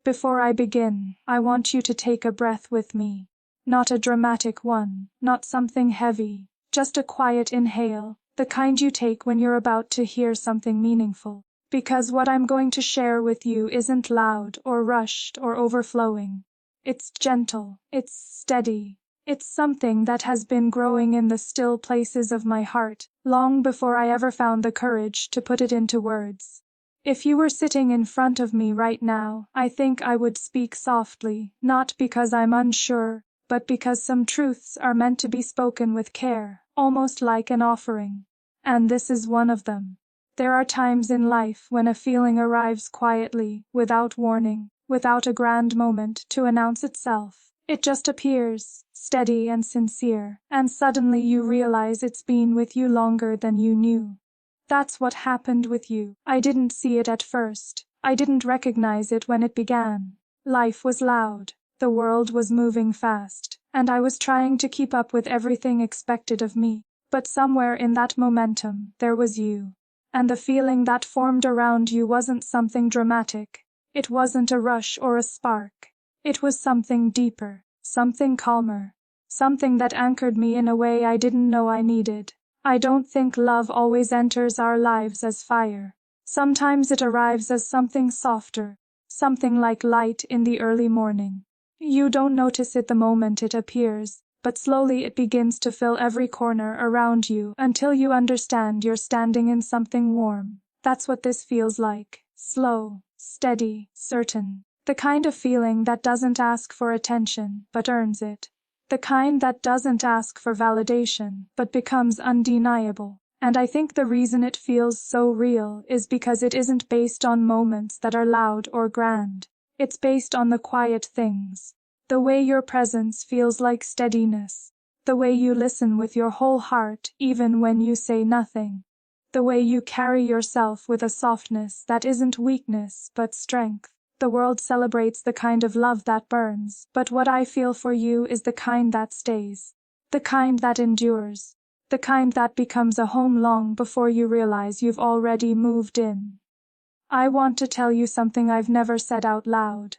Before I begin, I want you to take a breath with me. Not a dramatic one, not something heavy, just a quiet inhale, the kind you take when you're about to hear something meaningful. Because what I'm going to share with you isn't loud or rushed or overflowing. It's gentle, it's steady, it's something that has been growing in the still places of my heart, long before I ever found the courage to put it into words. If you were sitting in front of me right now, I think I would speak softly, not because I'm unsure, but because some truths are meant to be spoken with care, almost like an offering. And this is one of them. There are times in life when a feeling arrives quietly, without warning, without a grand moment to announce itself. It just appears, steady and sincere, and suddenly you realize it's been with you longer than you knew. That's what happened with you. I didn't see it at first. I didn't recognize it when it began. Life was loud, the world was moving fast, and I was trying to keep up with everything expected of me. But somewhere in that momentum, there was you. And the feeling that formed around you wasn't something dramatic. It wasn't a rush or a spark. It was something deeper, something calmer, something that anchored me in a way I didn't know I needed. I don't think love always enters our lives as fire. Sometimes it arrives as something softer, something like light in the early morning. You don't notice it the moment it appears, but slowly it begins to fill every corner around you until you understand you're standing in something warm. That's what this feels like. Slow, steady, certain. The kind of feeling that doesn't ask for attention, but earns it. The kind that doesn't ask for validation, but becomes undeniable. And I think the reason it feels so real is because it isn't based on moments that are loud or grand. It's based on the quiet things. The way your presence feels like steadiness. The way you listen with your whole heart even when you say nothing. The way you carry yourself with a softness that isn't weakness but strength. The world celebrates the kind of love that burns, but what I feel for you is the kind that stays. The kind that endures. The kind that becomes a home long before you realize you've already moved in. I want to tell you something I've never said out loud.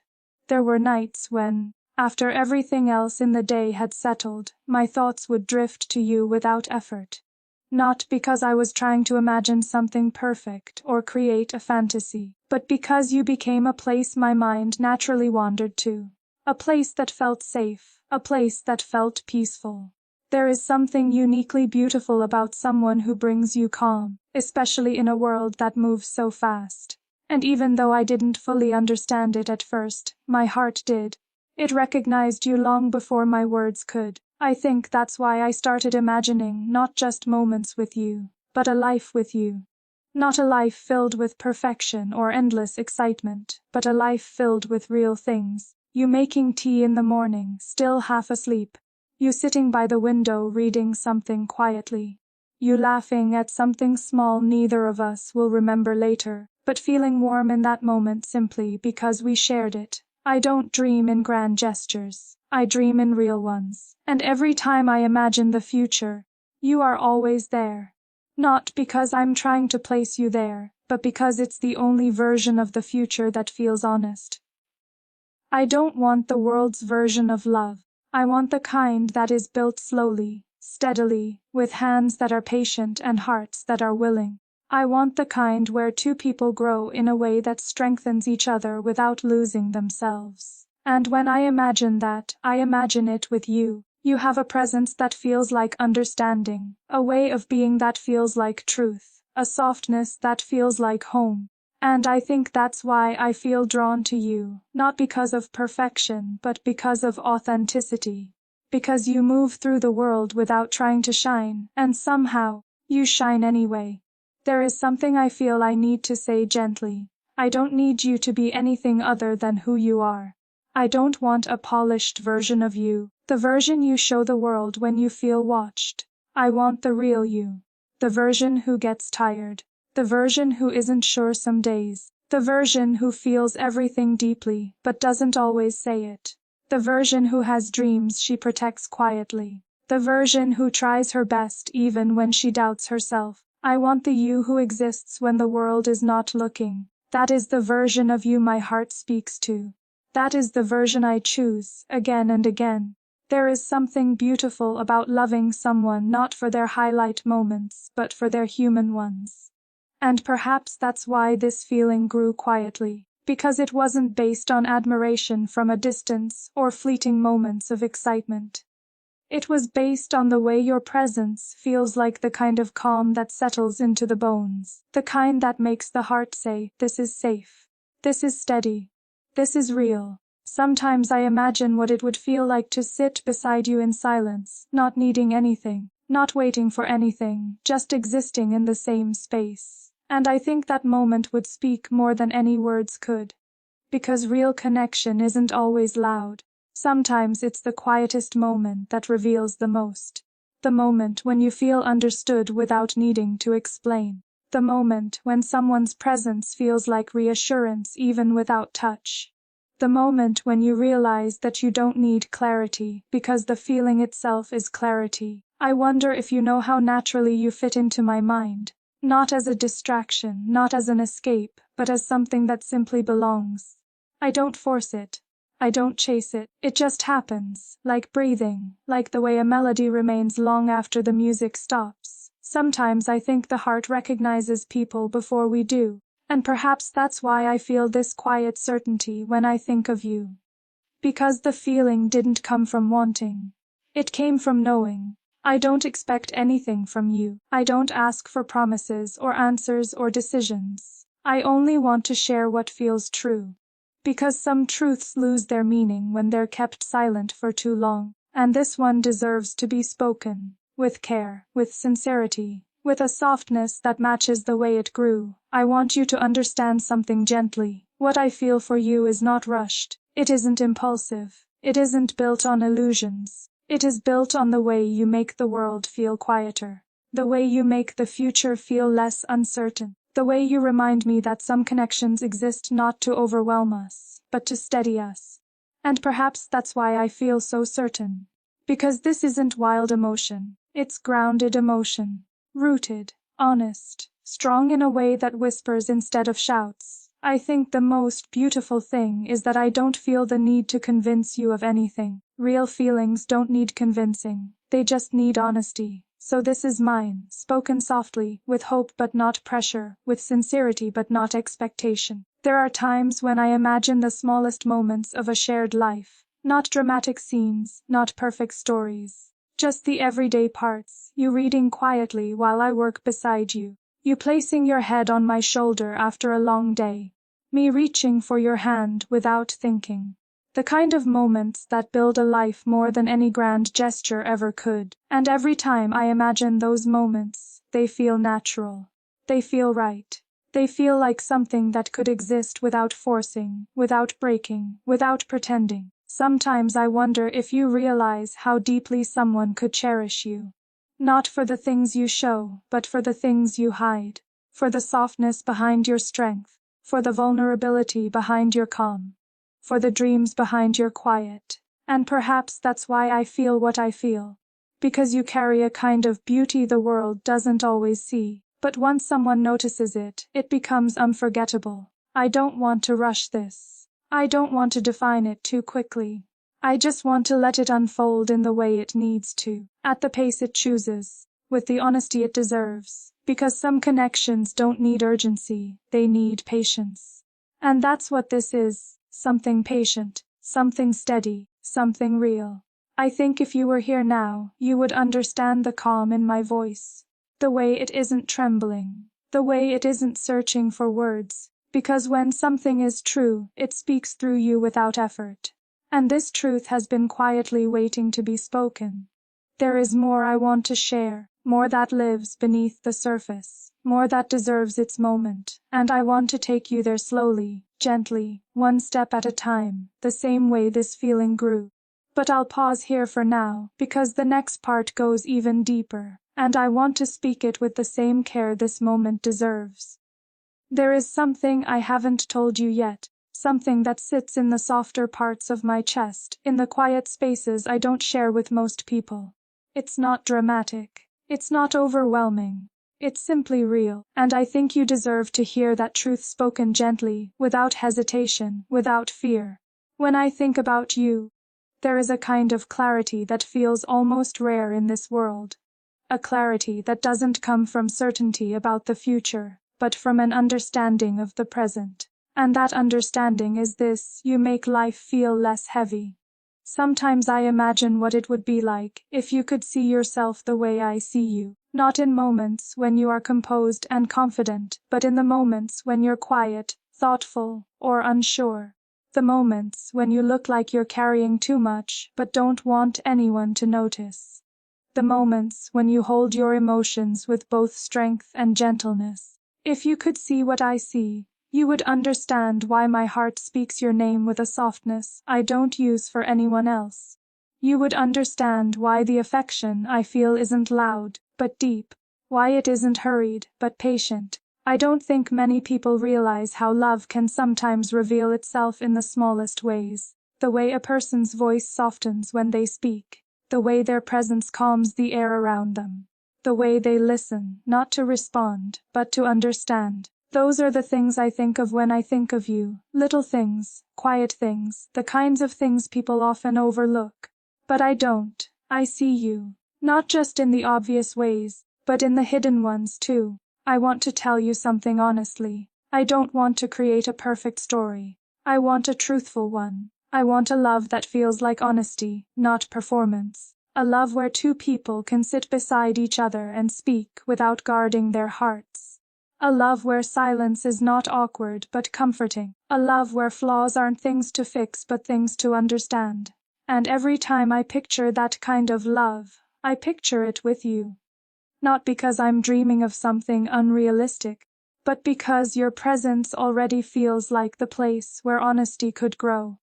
There were nights when, after everything else in the day had settled, my thoughts would drift to you without effort. Not because I was trying to imagine something perfect or create a fantasy, but because you became a place my mind naturally wandered to. A place that felt safe, a place that felt peaceful. There is something uniquely beautiful about someone who brings you calm, especially in a world that moves so fast. And even though I didn't fully understand it at first, my heart did. It recognized you long before my words could. I think that's why I started imagining not just moments with you, but a life with you. Not a life filled with perfection or endless excitement, but a life filled with real things. You making tea in the morning, still half asleep. You sitting by the window reading something quietly. You laughing at something small neither of us will remember later, but feeling warm in that moment simply because we shared it. I don't dream in grand gestures. I dream in real ones. And every time I imagine the future, you are always there. Not because I'm trying to place you there, but because it's the only version of the future that feels honest. I don't want the world's version of love. I want the kind that is built slowly, steadily, with hands that are patient and hearts that are willing. I want the kind where two people grow in a way that strengthens each other without losing themselves. And when I imagine that, I imagine it with you. You have a presence that feels like understanding, a way of being that feels like truth, a softness that feels like home. And I think that's why I feel drawn to you, not because of perfection, but because of authenticity. Because you move through the world without trying to shine, and somehow, you shine anyway. There is something I feel I need to say gently. I don't need you to be anything other than who you are. I don't want a polished version of you, the version you show the world when you feel watched. I want the real you. The version who gets tired. The version who isn't sure some days. The version who feels everything deeply, but doesn't always say it. The version who has dreams she protects quietly. The version who tries her best even when she doubts herself. I want the you who exists when the world is not looking. That is the version of you my heart speaks to. That is the version I choose, again and again. There is something beautiful about loving someone not for their highlight moments, but for their human ones. And perhaps that's why this feeling grew quietly, because it wasn't based on admiration from a distance or fleeting moments of excitement. It was based on the way your presence feels like the kind of calm that settles into the bones, the kind that makes the heart say, "This is safe. This is steady. This is real." Sometimes I imagine what it would feel like to sit beside you in silence, not needing anything, not waiting for anything, just existing in the same space. And I think that moment would speak more than any words could. Because real connection isn't always loud. Sometimes it's the quietest moment that reveals the most. The moment when you feel understood without needing to explain. The moment when someone's presence feels like reassurance even without touch. The moment when you realize that you don't need clarity because the feeling itself is clarity. I wonder if you know how naturally you fit into my mind. Not as a distraction, not as an escape, but as something that simply belongs. I don't force it. I don't chase it. It just happens, like breathing, like the way a melody remains long after the music stops. Sometimes I think the heart recognizes people before we do. And perhaps that's why I feel this quiet certainty when I think of you. Because the feeling didn't come from wanting. It came from knowing. I don't expect anything from you. I don't ask for promises or answers or decisions. I only want to share what feels true. Because some truths lose their meaning when they're kept silent for too long. And this one deserves to be spoken. With care, with sincerity. With a softness that matches the way it grew. I want you to understand something gently. What I feel for you is not rushed. It isn't impulsive. It isn't built on illusions. It is built on the way you make the world feel quieter. The way you make the future feel less uncertain. The way you remind me that some connections exist not to overwhelm us, but to steady us. And perhaps that's why I feel so certain. Because this isn't wild emotion. It's grounded emotion. Rooted, honest, strong in a way that whispers instead of shouts. I think the most beautiful thing is that I don't feel the need to convince you of anything. Real feelings don't need convincing, they just need honesty. So this is mine, spoken softly, with hope but not pressure, with sincerity but not expectation. There are times when I imagine the smallest moments of a shared life. Not dramatic scenes, not perfect stories. Just the everyday parts, you reading quietly while I work beside you, you placing your head on my shoulder after a long day, me reaching for your hand without thinking. The kind of moments that build a life more than any grand gesture ever could. And every time I imagine those moments, they feel natural. They feel right. They feel like something that could exist without forcing, without breaking, without pretending. Sometimes I wonder if you realize how deeply someone could cherish you. Not for the things you show, but for the things you hide. For the softness behind your strength. For the vulnerability behind your calm. For the dreams behind your quiet. And perhaps that's why I feel what I feel. Because you carry a kind of beauty the world doesn't always see. But once someone notices it, it becomes unforgettable. I don't want to rush this. I don't want to define it too quickly. I just want to let it unfold in the way it needs to, at the pace it chooses, with the honesty it deserves, because some connections don't need urgency, they need patience. And that's what this is, something patient, something steady, something real. I think if you were here now, you would understand the calm in my voice, the way it isn't trembling, the way it isn't searching for words. Because when something is true, it speaks through you without effort. And this truth has been quietly waiting to be spoken. There is more I want to share, more that lives beneath the surface, more that deserves its moment, and I want to take you there slowly, gently, one step at a time, the same way this feeling grew. But I'll pause here for now, because the next part goes even deeper, and I want to speak it with the same care this moment deserves. There is something I haven't told you yet, something that sits in the softer parts of my chest, in the quiet spaces I don't share with most people. It's not dramatic. It's not overwhelming. It's simply real, and I think you deserve to hear that truth spoken gently, without hesitation, without fear. When I think about you, there is a kind of clarity that feels almost rare in this world. A clarity that doesn't come from certainty about the future, but from an understanding of the present. And that understanding is this: you make life feel less heavy. Sometimes I imagine what it would be like if you could see yourself the way I see you, not in moments when you are composed and confident, but in the moments when you're quiet, thoughtful, or unsure. The moments when you look like you're carrying too much but don't want anyone to notice. The moments when you hold your emotions with both strength and gentleness. If you could see what I see, you would understand why my heart speaks your name with a softness I don't use for anyone else. You would understand why the affection I feel isn't loud, but deep, why it isn't hurried, but patient. I don't think many people realize how love can sometimes reveal itself in the smallest ways. The way a person's voice softens when they speak, the way their presence calms the air around them, the way they listen, not to respond, but to understand. Those are the things I think of when I think of you. Little things, quiet things, the kinds of things people often overlook. But I don't. I see you, not just in the obvious ways, but in the hidden ones too. I want to tell you something honestly. I don't want to create a perfect story. I want a truthful one. I want a love that feels like honesty, not performance. A love where two people can sit beside each other and speak without guarding their hearts. A love where silence is not awkward but comforting. A love where flaws aren't things to fix but things to understand. And every time I picture that kind of love, I picture it with you. Not because I'm dreaming of something unrealistic, but because your presence already feels like the place where honesty could grow.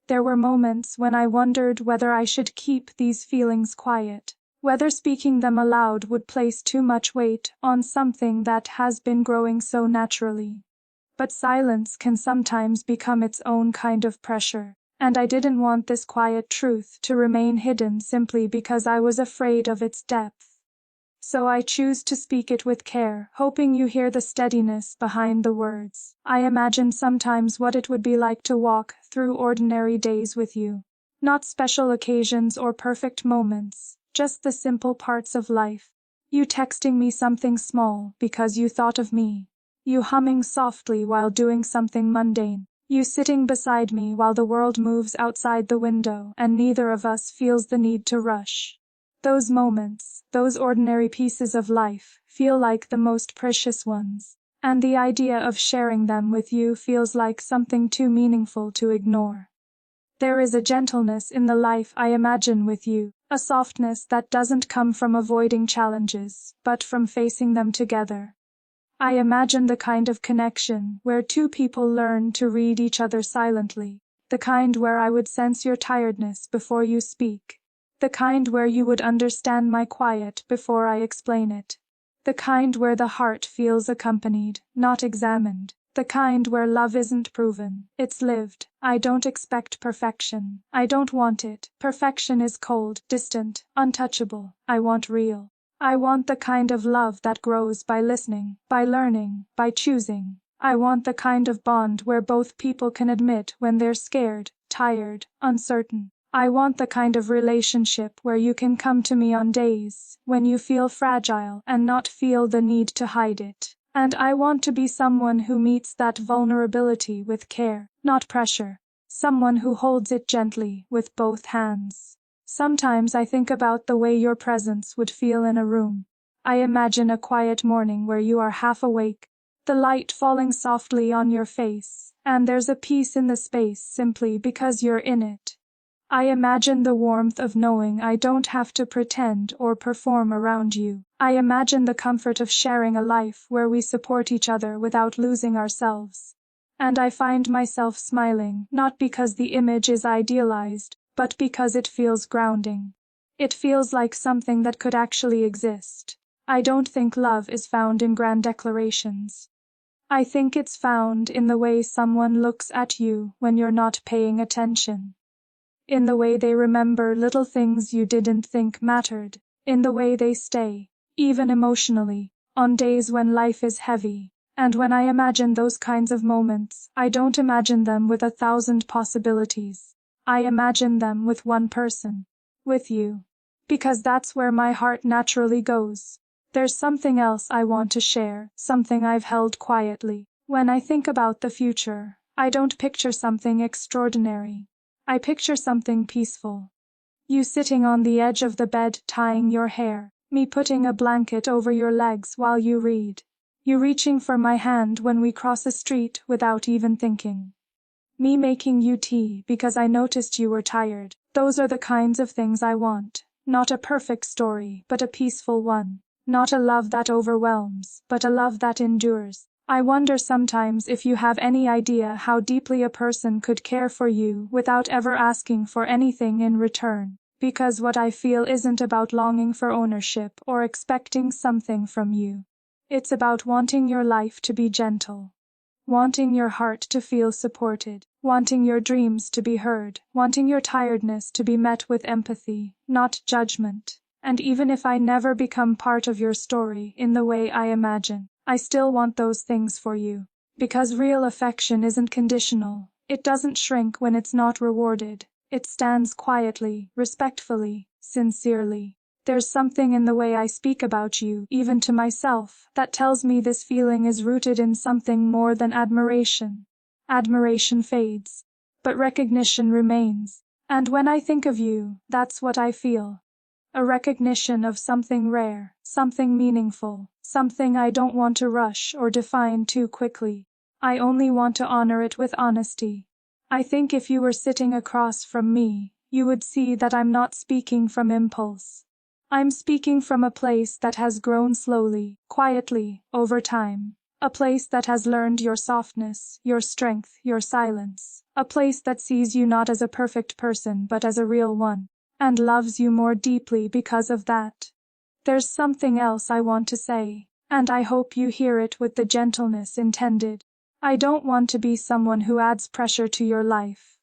There were moments when I wondered whether I should keep these feelings quiet, whether speaking them aloud would place too much weight on something that has been growing so naturally. But silence can sometimes become its own kind of pressure, and I didn't want this quiet truth to remain hidden simply because I was afraid of its depth. So I choose to speak it with care, hoping you hear the steadiness behind the words. I imagine sometimes what it would be like to walk through ordinary days with you. Not special occasions or perfect moments, just the simple parts of life. You texting me something small because you thought of me. You humming softly while doing something mundane. You sitting beside me while the world moves outside the window and neither of us feels the need to rush. Those moments, those ordinary pieces of life, feel like the most precious ones, and the idea of sharing them with you feels like something too meaningful to ignore. There is a gentleness in the life I imagine with you, a softness that doesn't come from avoiding challenges, but from facing them together. I imagine the kind of connection where two people learn to read each other silently, the kind where I would sense your tiredness before you speak. The kind where you would understand my quiet before I explain it. The kind where the heart feels accompanied, not examined. The kind where love isn't proven, it's lived. I don't expect perfection. I don't want it. Perfection is cold, distant, untouchable. I want real. I want the kind of love that grows by listening, by learning, by choosing. I want the kind of bond where both people can admit when they're scared, tired, uncertain. I want the kind of relationship where you can come to me on days when you feel fragile and not feel the need to hide it. And I want to be someone who meets that vulnerability with care, not pressure. Someone who holds it gently with both hands. Sometimes I think about the way your presence would feel in a room. I imagine a quiet morning where you are half awake, the light falling softly on your face, and there's a peace in the space simply because you're in it. I imagine the warmth of knowing I don't have to pretend or perform around you. I imagine the comfort of sharing a life where we support each other without losing ourselves. And I find myself smiling, not because the image is idealized, but because it feels grounding. It feels like something that could actually exist. I don't think love is found in grand declarations. I think it's found in the way someone looks at you when you're not paying attention. In the way they remember little things you didn't think mattered, in the way they stay, even emotionally, on days when life is heavy, And when I imagine those kinds of moments, I don't imagine them with 1,000 possibilities. I imagine them with one person. With you. Because that's where my heart naturally goes. There's something else I want to share, something I've held quietly. When I think about the future, I don't picture something extraordinary. I picture something peaceful. You sitting on the edge of the bed tying your hair, me putting a blanket over your legs while you read. You reaching for my hand when we cross a street without even thinking. Me making you tea because I noticed you were tired. Those are the kinds of things I want. Not a perfect story, but a peaceful one. Not a love that overwhelms, but a love that endures. I wonder sometimes if you have any idea how deeply a person could care for you without ever asking for anything in return. Because what I feel isn't about longing for ownership or expecting something from you. It's about wanting your life to be gentle. Wanting your heart to feel supported. Wanting your dreams to be heard. Wanting your tiredness to be met with empathy, not judgment. And even if I never become part of your story in the way I imagine, I still want those things for you. Because real affection isn't conditional. It doesn't shrink when it's not rewarded. It stands quietly, respectfully, sincerely. There's something in the way I speak about you, even to myself, that tells me this feeling is rooted in something more than admiration. Admiration fades, but recognition remains. And when I think of you, that's what I feel. A recognition of something rare, something meaningful, something I don't want to rush or define too quickly. I only want to honor it with honesty. I think if you were sitting across from me, you would see that I'm not speaking from impulse. I'm speaking from a place that has grown slowly, quietly, over time. A place that has learned your softness, your strength, your silence. A place that sees you not as a perfect person but as a real one. And loves you more deeply because of that. There's something else I want to say, and I hope you hear it with the gentleness intended. I don't want to be someone who adds pressure to your life.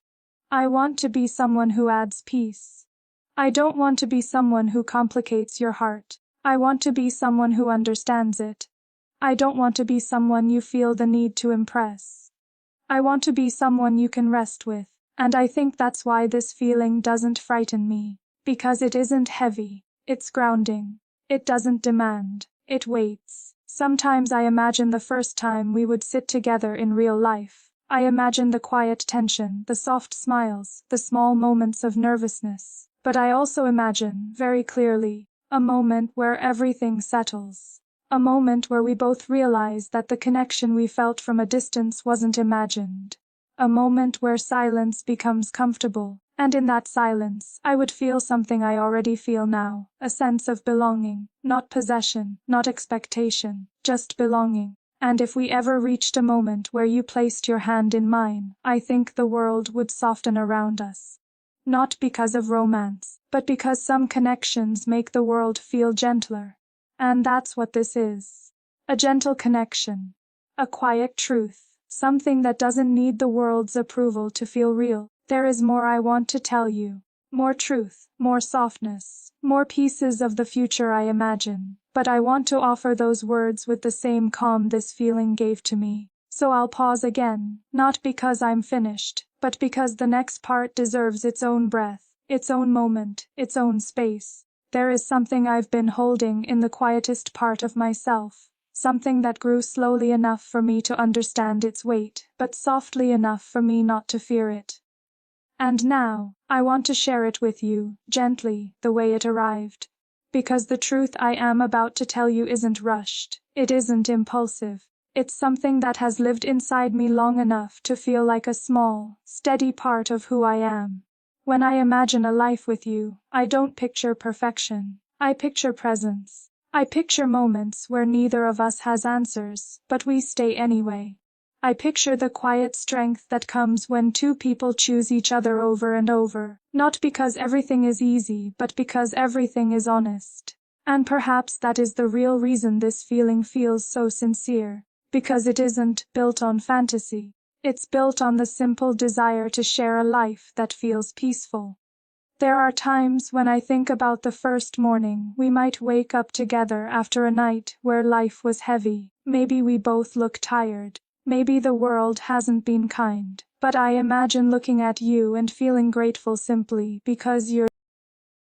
I want to be someone who adds peace. I don't want to be someone who complicates your heart. I want to be someone who understands it. I don't want to be someone you feel the need to impress. I want to be someone you can rest with. And I think that's why this feeling doesn't frighten me, because it isn't heavy, it's grounding. It doesn't demand, it waits. Sometimes I imagine the first time we would sit together in real life. I imagine the quiet tension, the soft smiles, the small moments of nervousness. But I also imagine, very clearly, a moment where everything settles. A moment where we both realize that the connection we felt from a distance wasn't imagined. A moment where silence becomes comfortable, and in that silence, I would feel something I already feel now, a sense of belonging, not possession, not expectation, just belonging. And if we ever reached a moment where you placed your hand in mine, I think the world would soften around us. Not because of romance, but because some connections make the world feel gentler. And that's what this is. A gentle connection. A quiet truth. Something that doesn't need the world's approval to feel real. There is more I want to tell you. More truth, more softness, more pieces of the future I imagine. But I want to offer those words with the same calm this feeling gave to me. So I'll pause again, not because I'm finished, but because the next part deserves its own breath, its own moment, its own space. There is something I've been holding in the quietest part of myself. Something that grew slowly enough for me to understand its weight, but softly enough for me not to fear it. And now, I want to share it with you, gently, the way it arrived. Because the truth I am about to tell you isn't rushed, it isn't impulsive. It's something that has lived inside me long enough to feel like a small, steady part of who I am. When I imagine a life with you, I don't picture perfection. I picture presence. I picture moments where neither of us has answers, but we stay anyway. I picture the quiet strength that comes when two people choose each other over and over, not because everything is easy, but because everything is honest. And perhaps that is the real reason this feeling feels so sincere, because it isn't built on fantasy. It's built on the simple desire to share a life that feels peaceful. There are times when I think about the first morning we might wake up together after a night where life was heavy. Maybe we both look tired. Maybe the world hasn't been kind. But I imagine looking at you and feeling grateful simply because you're